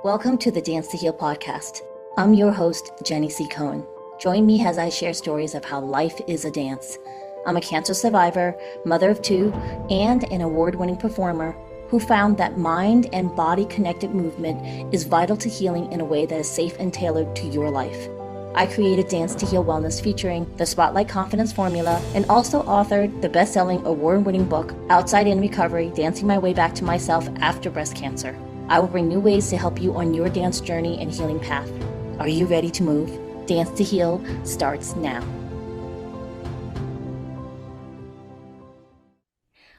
Welcome to the Dance to Heal podcast. I'm your host, Jenny C. Cohen. Join me as I share stories of how life is a dance. I'm a cancer survivor, mother of two, and an award-winning performer who found that mind and body connected movement is vital to healing in a way that is safe and tailored to your life. I created Dance to Heal Wellness featuring the Spotlight Confidence Formula and also authored the best-selling award-winning book, Outside In Recovery, Dancing My Way Back to Myself After Breast Cancer. I will bring new ways to help you on your dance journey and healing path. Are you ready to move? Dance to Heal starts now.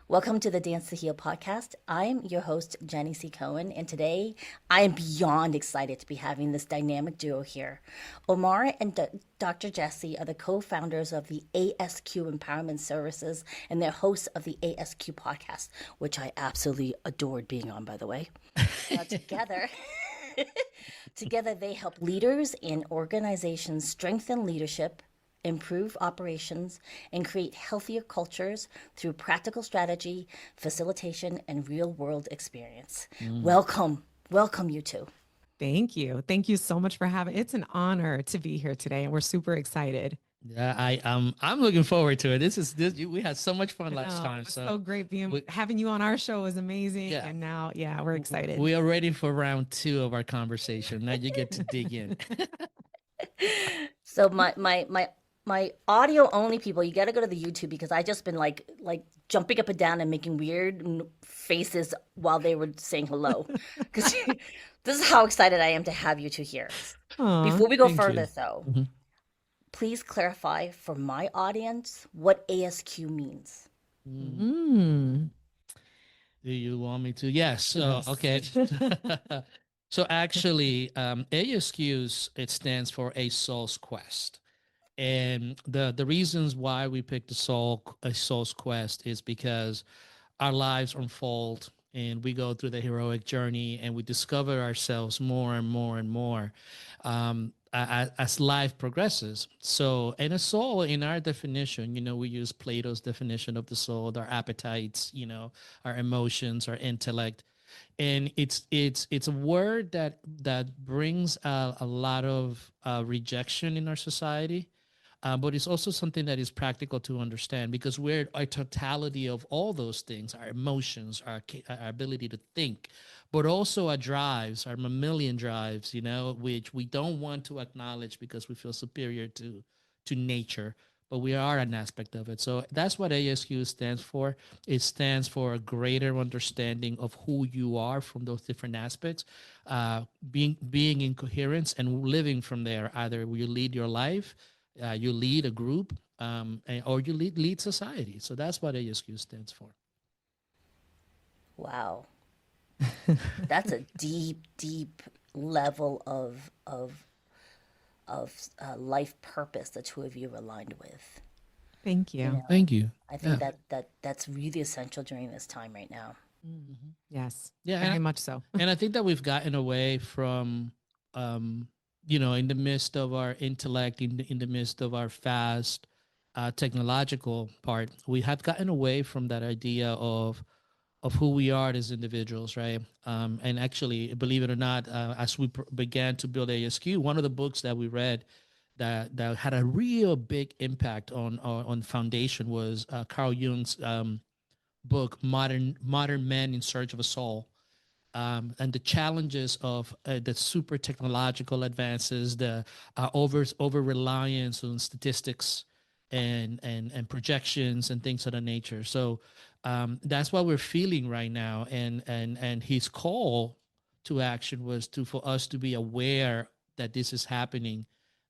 Welcome to the Dance to Heal podcast. I'm your host, Jenny C. Cohen, and today I am beyond excited to be having this dynamic duo here. Omar and Dr. Jessie are the co-founders of the ASQ Empowerment Services and they're hosts of the ASQ Podcast, which I absolutely adored being on, by the way. Together, they help leaders and organizations strengthen leadership, improve operations, and create healthier cultures through practical strategy, facilitation, and real-world experience. Welcome, you two. Thank you. Thank you so much for having. It's an honor to be here today, and we're super excited. Yeah, I'm looking forward to it. This we had so much fun last time. So great having you on our show was amazing. Yeah. And now, we're excited. We are ready for round 2 of our conversation. Now you get to dig in. So my audio only people, you got to go to the YouTube because I just been like jumping up and down and making weird faces while they were saying hello. Because this is how excited I am to have you two here. Before we go further, though, please clarify for my audience what ASQ means. Do you want me to? Yes. Okay. So actually, ASQs, it stands for A Soul's Quest. And the reasons why we picked a soul's quest is because our lives unfold and we go through the heroic journey and we discover ourselves more and more and more as life progresses. So, and a soul, in our definition, we use Plato's definition of the soul, our appetites, our emotions, our intellect. And it's a word that brings a lot of rejection in our society. But it's also something that is practical to understand because we're a totality of all those things, our emotions, our ability to think, but also our drives, our mammalian drives, which we don't want to acknowledge because we feel superior to nature, but we are an aspect of it. So that's what ASQ stands for. It stands for a greater understanding of who you are from those different aspects, being in coherence and living from there. Either you lead your life, you lead a group, or you lead society. So that's what ASQ stands for. Wow. That's a deep level of life purpose the two of you are aligned with. Thank you. Thank you. I think that's really essential during this time right now. Mm-hmm. Yes. Yeah. Very much so. And I think that we've gotten away from, in the midst of our intellect, in the midst of our fast technological part, we have gotten away from that idea of who we are as individuals, right? And actually, believe it or not, as we began to build ASQ, one of the books that we read that had a real big impact on foundation was Carl Jung's book, Modern Men in Search of a Soul. And the challenges of the super technological advances, the over reliance on statistics and projections and things of that nature. So that's what we're feeling right now. And his call to action was for us to be aware that this is happening,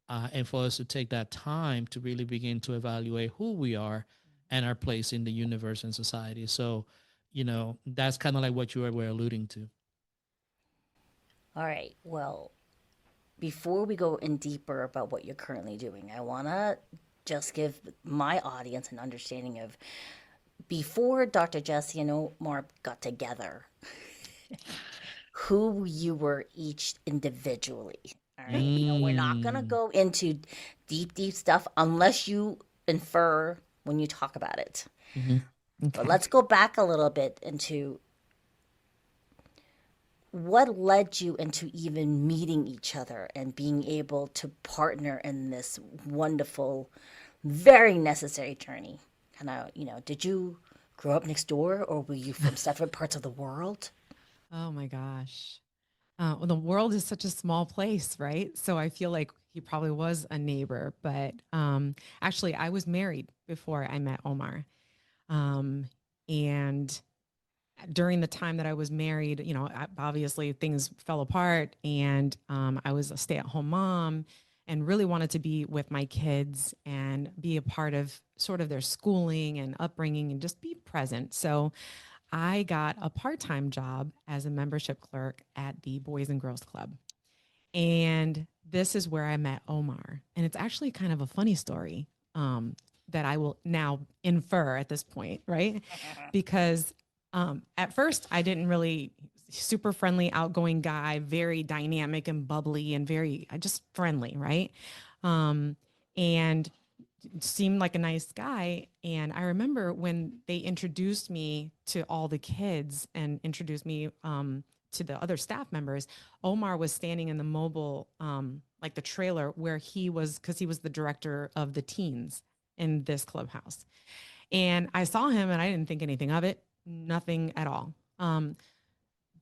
and for us to take that time to really begin to evaluate who we are and our place in the universe and society. So, that's kind of like what you were alluding to. All right. Well, before we go in deeper about what you're currently doing, I want to just give my audience an understanding of before Dr. Jessie and Omar got together, who you were each individually. All right. We're not going to go into deep stuff unless you infer when you talk about it. Okay. But let's go back a little bit into what led you into even meeting each other and being able to partner in this wonderful, very necessary journey? Kind of, did you grow up next door or were you from separate parts of the world? Oh my gosh. Well, the world is such a small place, right? So I feel like he probably was a neighbor, but actually, I was married before I met Omar. Um, and during the time that I was married, obviously things fell apart, and I was a stay-at-home mom and really wanted to be with my kids and be a part of sort of their schooling and upbringing and just be present. So I got a part-time job as a membership clerk at the Boys and Girls Club. And this is where I met Omar. And it's actually kind of a funny story that I will now infer at this point, right? Because at first I didn't really, super friendly, outgoing guy, very dynamic and bubbly and very just friendly, right? And seemed like a nice guy. And I remember when they introduced me to all the kids and introduced me to the other staff members, Omar was standing in the mobile, like the trailer where he was, because he was the director of the teens in this clubhouse. And I saw him and I didn't think anything of it, nothing at all.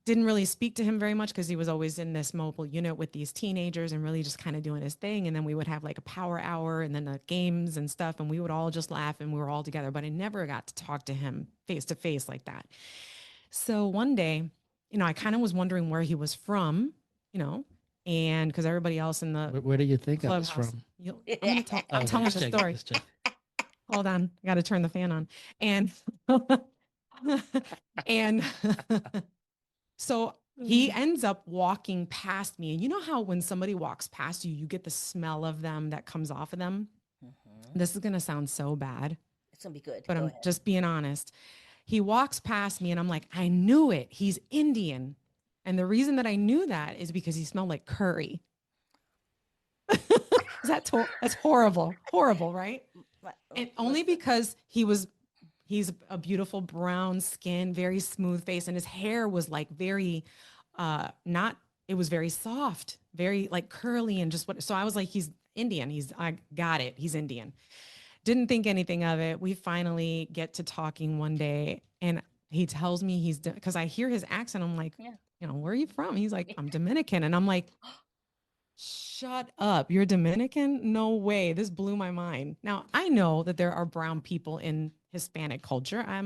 Didn't really speak to him very much because he was always in this mobile unit with these teenagers and really just kind of doing his thing. And then we would have like a power hour and then the games and stuff. And we would all just laugh and we were all together, but I never got to talk to him face to face like that. So one day, I kind of was wondering where he was from, and because everybody else in the Where do you think I was clubhouse, from? I'm telling the story. Hold on. I got to turn the fan on. And, and so he ends up walking past me. And you know how when somebody walks past you, you get the smell of them that comes off of them? Mm-hmm. This is going to sound so bad. It's going to be good. But I'm just being honest. He walks past me and I'm like, I knew it. He's Indian. And the reason that I knew that is because he smelled like curry. That's horrible. Horrible, right? And only because he's a beautiful brown skin, very smooth face, and his hair was like very it was very soft, very like curly and just so I was like, he's Indian. I got it. He's Indian. Didn't think anything of it. We finally get to talking one day and he tells me because I hear his accent. I'm like, where are you from? He's like, I'm Dominican. And I'm like, shut up. You're Dominican? No way. This blew my mind. Now, I know that there are brown people in Hispanic culture. I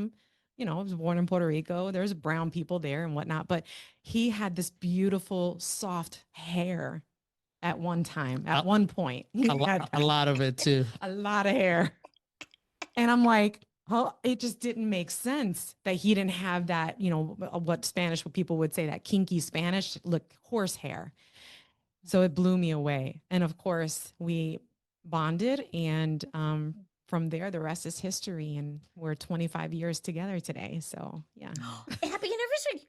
was born in Puerto Rico. There's brown people there and whatnot. But he had this beautiful, soft hair at one time, at one point. A lot of it too. A lot of hair. And I'm like, oh, it just didn't make sense that he didn't have that, what people would say, that kinky Spanish look, horse hair. So it blew me away. And of course, we bonded. And from there, the rest is history. And we're 25 years together today. So, yeah. Happy anniversary.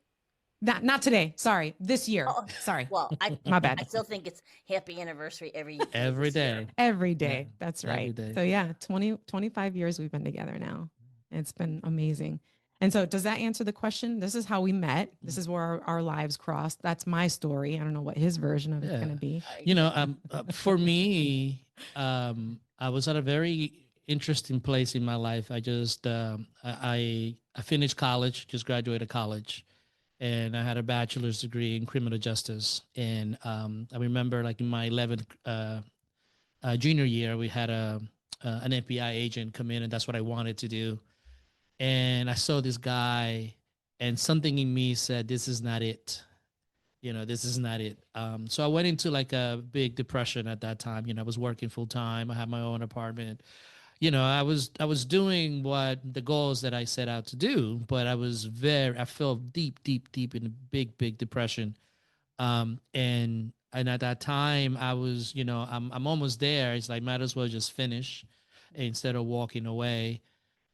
Not today. Sorry. This year. Oh, sorry. Well, my bad. I still think it's happy anniversary every day. Every day. Every day. Yeah, that's right. Day. So yeah, 25 years we've been together now. It's been amazing. And so does that answer the question? This is how we met. This is where our lives crossed. That's my story. I don't know what his version of it's going to be. For me, I was at a very interesting place in my life. I just, I finished college, just graduated college. And I had a bachelor's degree in criminal justice. And I remember like in my 11th junior year, we had an FBI agent come in and that's what I wanted to do. And I saw this guy and something in me said, this is not it. This is not it. So I went into like a big depression at that time. I was working full time. I had my own apartment. I was doing what the goals that I set out to do, but I felt deep in a big depression. And at that time I was, I'm almost there. It's like, might as well just finish instead of walking away.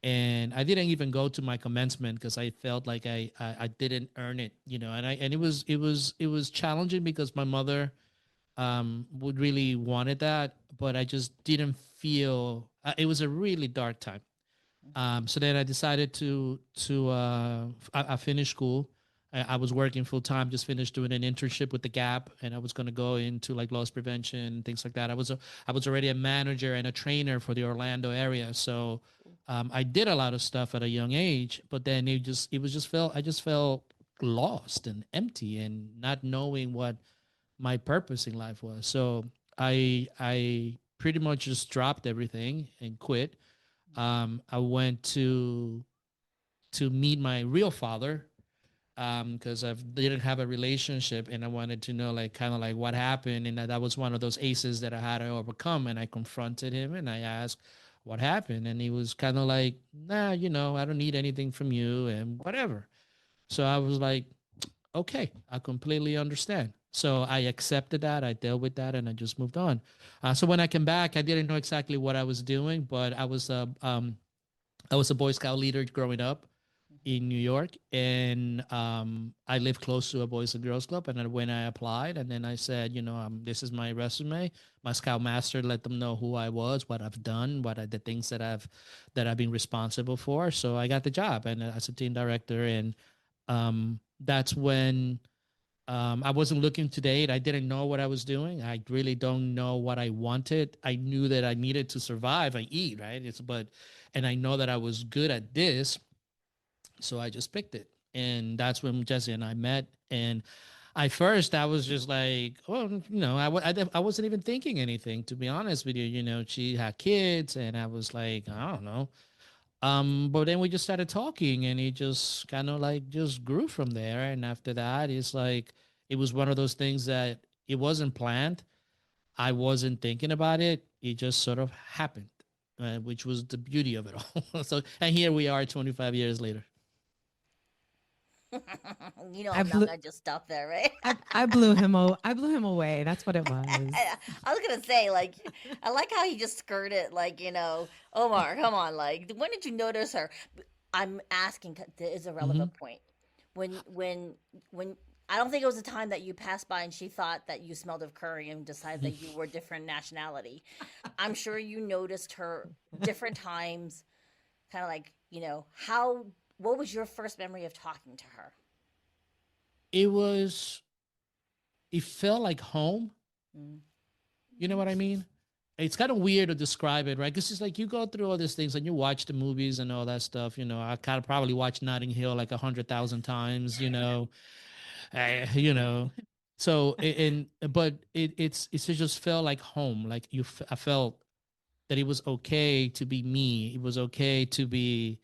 And I didn't even go to my commencement because I felt like I didn't earn it, and it was challenging because my mother would really wanted that, but I just didn't feel it was a really dark time. So then I decided I finished school. I was working full time, just finished doing an internship with the Gap, and I was going to go into like loss prevention, things like that. I was already a manager and a trainer for the Orlando area, so I did a lot of stuff at a young age. But then I just felt lost and empty and not knowing what my purpose in life was. So I pretty much just dropped everything and quit. I went to meet my real father, because I didn't have a relationship, and I wanted to know like kind of like what happened, and that was one of those aces that I had to overcome. And I confronted him and I asked what happened, and he was kind of like, nah, I don't need anything from you and whatever. So I was like, okay, I completely understand. So I accepted that, I dealt with that, and I just moved on. So when I came back, I didn't know exactly what I was doing, but I was a Boy Scout leader growing up in New York, and I live close to a Boys and Girls Club. And then when I applied, and then I said, this is my resume. My Scoutmaster let them know who I was, what I've done, the things that I've been responsible for. So I got the job, and as a team director, and that's when I wasn't looking to date. I didn't know what I was doing. I really don't know what I wanted. I knew that I needed to survive and eat, right? And I know that I was good at this. So I just picked it. And that's when Jessie and I met. And I was just like, well, I wasn't even thinking anything, to be honest with you. She had kids, and I was like, I don't know. But then we just started talking, and it just kind of like just grew from there. And after that, it's like it was one of those things that it wasn't planned. I wasn't thinking about it. It just sort of happened, which was the beauty of it all. So, and here we are 25 years later. I'm not gonna just stop there, right? I blew him. I blew him away. That's what it was. I was gonna say, like, I like how he just skirted, like, Omar, come on, like, when did you notice her? I'm asking. There is a relevant point. When I don't think it was the time that you passed by and she thought that you smelled of curry and decided that you were different nationality. I'm sure you noticed her different times, kind of like, what was your first memory of talking to her? It felt like home. You know what I mean? It's kind of weird to describe it, right? Because it's like you go through all these things and you watch the movies and all that stuff. I kind of probably watched Notting Hill like 100,000 times. So but it just felt like home. Like I felt that it was okay to be me. It was okay to be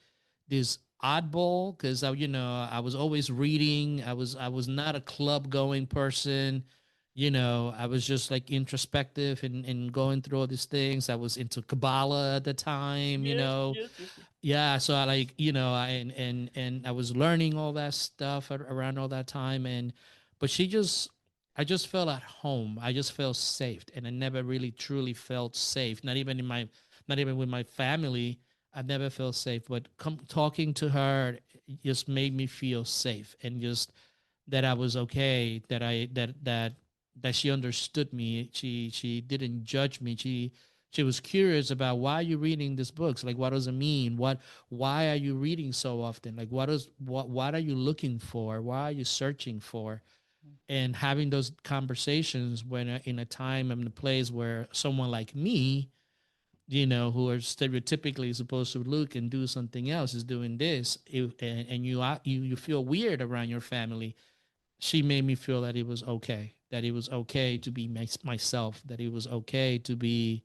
this oddball, because I was always reading. I was not a club going person. I was just like introspective and going through all these things. I was into Kabbalah at the time. Yes. Yeah. So I like and I was learning all that stuff around all that time. But I just felt at home. I just felt safe, and I never really truly felt safe. Not even with my family. I never felt safe, but talking to her just made me feel safe, and just that I was okay, that she understood me. She didn't judge me. She was curious about, why are you reading these books? Like, what does it mean? Why are you reading so often? Like, what are you looking for? Why are you searching for? And having those conversations when in a time and a place where someone like me, who are stereotypically supposed to look and do something else, is doing this, and you feel weird around your family. She made me feel that it was okay, to be myself, that it was okay to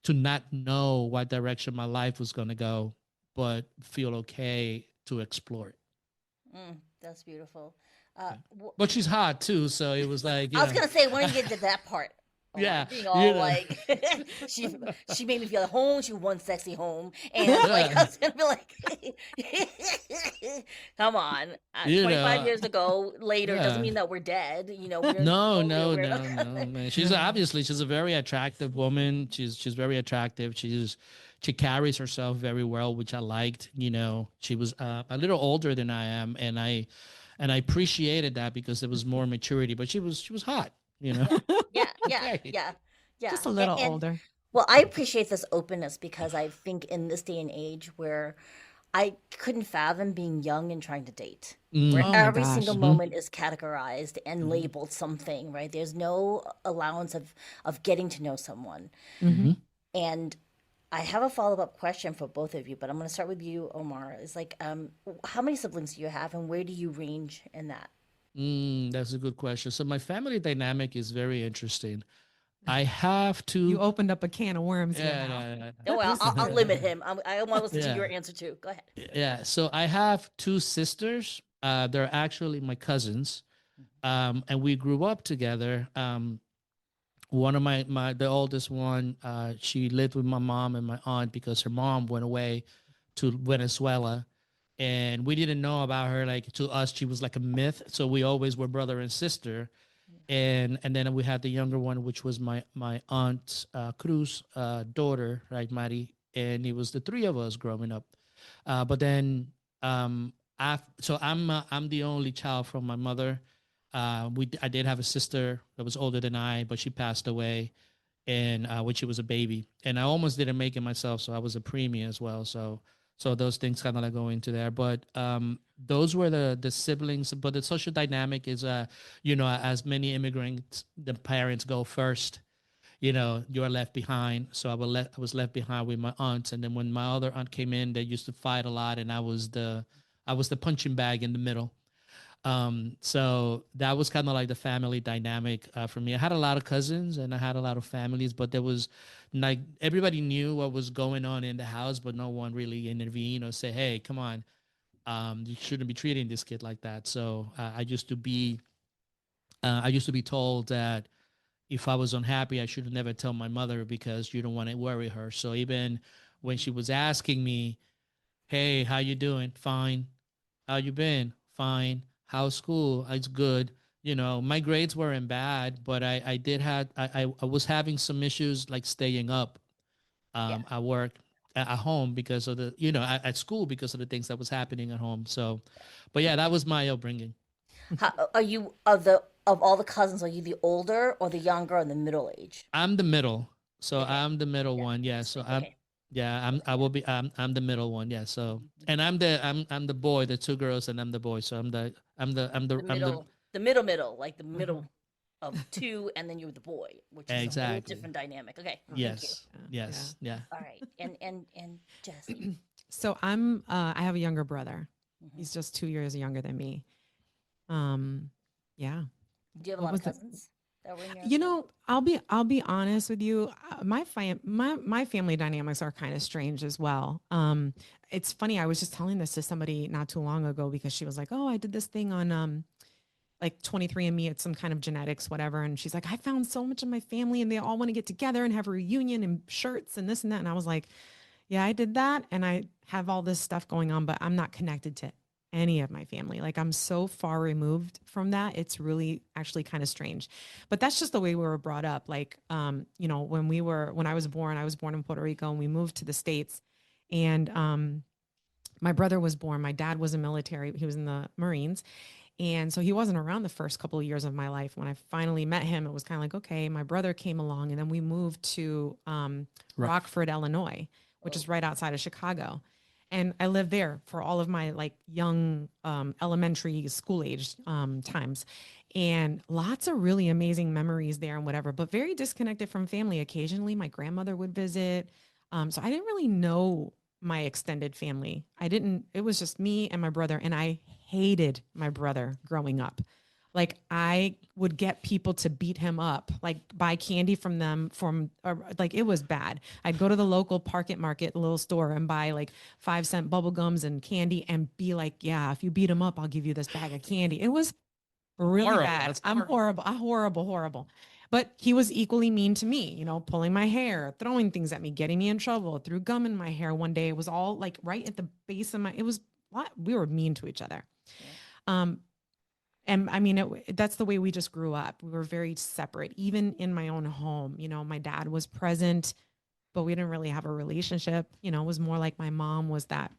not know what direction my life was going to go, but feel okay to explore it. That's beautiful. But she's hot too, so it was like, I was gonna say, when you get to that part, yeah, being all like, she made me feel at home. She one sexy home, and like I was gonna be like, come on, 25 years ago later doesn't mean that we're dead. No, man. She's a very attractive woman. She's very attractive. She carries herself very well, which I liked. She was a little older than I am, and I appreciated that because there was more maturity. But she was hot. Yeah. Just a little older. Well, I appreciate this openness because I think in this day and age where I couldn't fathom being young and trying to date, Mm, where Oh my every gosh. single mhm, moment is categorized and mhm, labeled something, right? There's no allowance of getting to know someone. Hmm. mhm. And I have a follow-up question for both of you, but I'm going to start with you, Omar. It's like, how many siblings do you have, and where do you range in that? That's a good question. So my family dynamic is very interesting. I have You two. opened up a can of worms here Yeah, now. yeah, Oh, well, This is I'll good. limit him. I want to listen to yeah, your answer too. Go ahead. yeah. So I have two sisters. They're actually my cousins, and we grew up together. One of the oldest one, she lived with my mom and my aunt because her mom went away to Venezuela, and we didn't know about her. Like, to us, she was like a myth. So we always were brother and sister. And then we had the younger one, which was my aunt Cruz daughter, right, Mari, and it was the three of us growing up. But then so I'm the only child from my mother. I did have a sister that was older than I, but she passed away, and when she was a baby, and I almost didn't make it myself, so I was a preemie as well. So those things kind of like go into there, but those were the siblings. But the social dynamic is as many immigrants, the parents go first. You're left behind. So I was left behind with my aunts, and then when my other aunt came in, they used to fight a lot, and I was the punching bag in the middle. So that was kind of like the family dynamic for me. I had a lot of cousins and I had a lot of families, but there was like everybody knew what was going on in the house, but no one really intervened or say, "Hey, come on, you shouldn't be treating this kid like that." So I used to be told that if I was unhappy, I should never tell my mother because you don't want to worry her. So even when she was asking me, "Hey, how you doing?" "Fine." "How you been?" "Fine." "How's school?" "It's good." My grades weren't bad, but I did have I was having some issues like staying up Yeah. at work at home because of at school because of the things that was happening at home. So, but yeah, that was my upbringing. How are you of all the cousins? Are you the older or the younger or the middle age? I'm the middle, so Okay. I'm the middle Yeah. one. Yeah, so Interesting. Okay. I will be I'm the middle one. Yeah, so and I'm the boy, the two girls, and I'm the boy. So The I'm the middle, like the Mhm. middle of two, and then you're the boy, which is a whole exactly. different dynamic. Okay, thank you. Yes, Yeah. yes, yeah. All right, and Jesse. So I have a younger brother. Hmm. He's just 2 years younger than me. Um, yeah. Do you have a What lot of was it? cousins that were in your family? I'll be honest with you. My family dynamics are kind of strange as well. It's funny. I was just telling this to somebody not too long ago because she was like, "Oh, I did this thing on like 23andMe. It's some kind of genetics, whatever." And she's like, "I found so much of my family, and they all want to get together and have a reunion and shirts and this and that." And I was like, "Yeah, I did that, and I have all this stuff going on, but I'm not connected to any of my family. Like, I'm so far removed from that. It's really actually kind of strange. But that's just the way we were brought up. Like, when I was born in Puerto Rico, and we moved to the States. And my brother was born. My dad was a military. He was in the Marines. And so he wasn't around the first couple of years of my life. When I finally met him, it was kind of like, okay, my brother came along, and then we moved to Right. Rockford, Illinois, which Oh, is right outside of Chicago. And I lived there for all of my like young elementary school age times, and lots of really amazing memories there and whatever, but very disconnected from family. Occasionally my grandmother would visit. So I didn't really know my extended family. I didn't, it was just me and my brother. And I hated my brother growing up. Like, I would get people to beat him up, like buy candy from them like, it was bad. I'd go to the local market, little store, and buy like 5-cent bubble gums and candy and be like, "Yeah, if you beat him up, I'll give you this bag of candy." It was really Horrible. bad. That's I'm horrible. horrible. I'm horrible, horrible. But he was equally mean to me, pulling my hair, throwing things at me, getting me in trouble, threw gum in my hair one day. It was all like right at the base of it was what we were mean to each other. yeah. Um, and I mean, that's the way we just grew up. We were very separate, even in my own home. My dad was present, but we didn't really have a relationship. It was more like my mom was that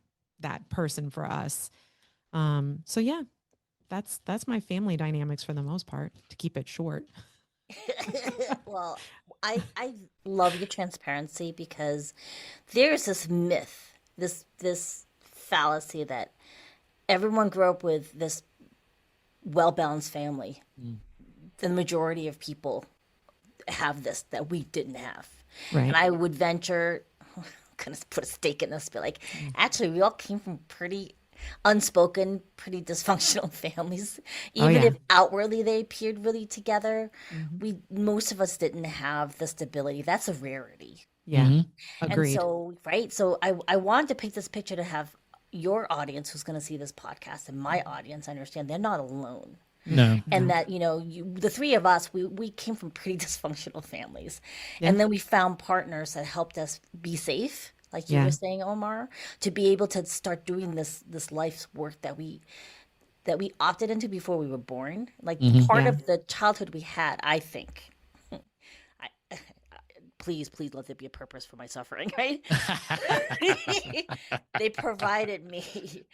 person for us. So yeah, that's my family dynamics for the most part, to keep it short. Well, I love your transparency because there's this myth, this fallacy that everyone grew up with this well-balanced family. The majority of people have this that we didn't have. Right. And I would venture, kind of put a stake in this, but like, actually, we all came from pretty unspoken, pretty dysfunctional families. Even if outwardly they appeared really together, most of us didn't have the stability. That's a rarity. Yeah. Agreed. And so, right. So I wanted to paint this picture to have your audience who's going to see this podcast and my audience understand they're not alone. No. And that, the three of us, we came from pretty dysfunctional families. And then we found partners that helped us be safe, like you were saying, Omar, to be able to start doing this life's work that we opted into before we were born. Like part of the childhood we had, I think. Please let there be a purpose for my suffering, right? They provided me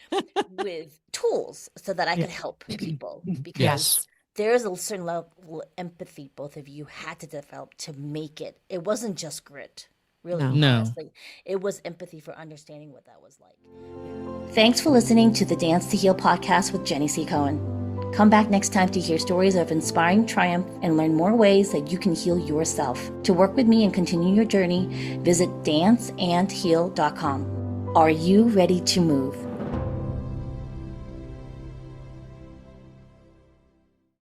with tools so that I could help people, because there's a certain level of empathy both of you had to develop to make it. It wasn't just grit, really. No. Honestly. It was empathy for understanding what that was like. Thanks for listening to the Dance to Heal podcast with Jenny C. Cohen. Come back next time to hear stories of inspiring triumph and learn more ways that you can heal yourself. To work with me and continue your journey, visit danceandheal.com. Are you ready to move?